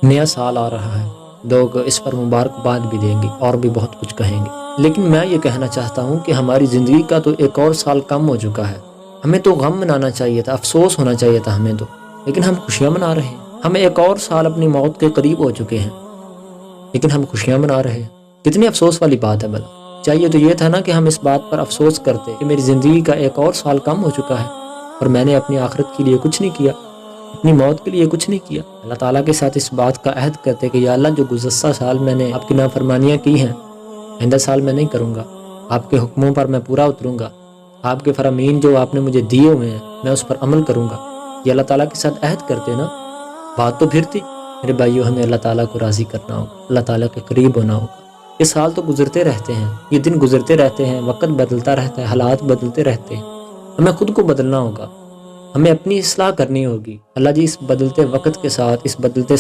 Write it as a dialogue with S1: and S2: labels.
S1: نیا سال آ رہا ہے، لوگ اس پر مبارکباد بھی دیں گے اور بھی بہت کچھ کہیں گے، لیکن میں یہ کہنا چاہتا ہوں کہ ہماری زندگی کا تو ایک اور سال کم ہو چکا ہے۔ ہمیں تو غم منانا چاہیے تھا، افسوس ہونا چاہیے تھا ہمیں تو، لیکن ہم خوشیاں منا رہے ہیں۔ ہمیں ایک اور سال اپنی موت کے قریب ہو چکے ہیں، لیکن ہم خوشیاں منا رہے ہیں۔ کتنی افسوس والی بات ہے بھلا۔ چاہیے تو یہ تھا نا کہ ہم اس بات پر افسوس کرتے کہ میری زندگی کا ایک اور سال کم ہو چکا ہے اور میں نے اپنی آخرت کے لیے کچھ نہیں کیا، اپنی موت کے لیے کچھ نہیں کیا۔ اللہ تعالیٰ کے ساتھ اس بات کا عہد کرتے کہ یا اللہ، جو گزشتہ سال میں نے آپ کی نافرمانیاں کی ہیں، آئندہ سال میں نہیں کروں گا، آپ کے حکموں پر میں پورا اتروں گا، آپ کے فرامین جو آپ نے مجھے دیے ہوئے ہیں میں اس پر عمل کروں گا۔ یہ اللہ تعالیٰ کے ساتھ عہد کرتے نا، بات تو پھر تھی۔ میرے بھائیو، ہمیں اللہ تعالیٰ کو راضی کرنا ہوگا، اللہ تعالیٰ کے قریب ہونا ہوگا۔ یہ سال تو گزرتے رہتے ہیں، یہ دن گزرتے رہتے ہیں، وقت بدلتا رہتا ہے، حالات بدلتے رہتے ہیں۔ ہمیں خود کو بدلنا ہوگا، ہمیں اپنی اصلاح کرنی ہوگی۔ اللہ جی، اس بدلتے وقت کے ساتھ، اس بدلتے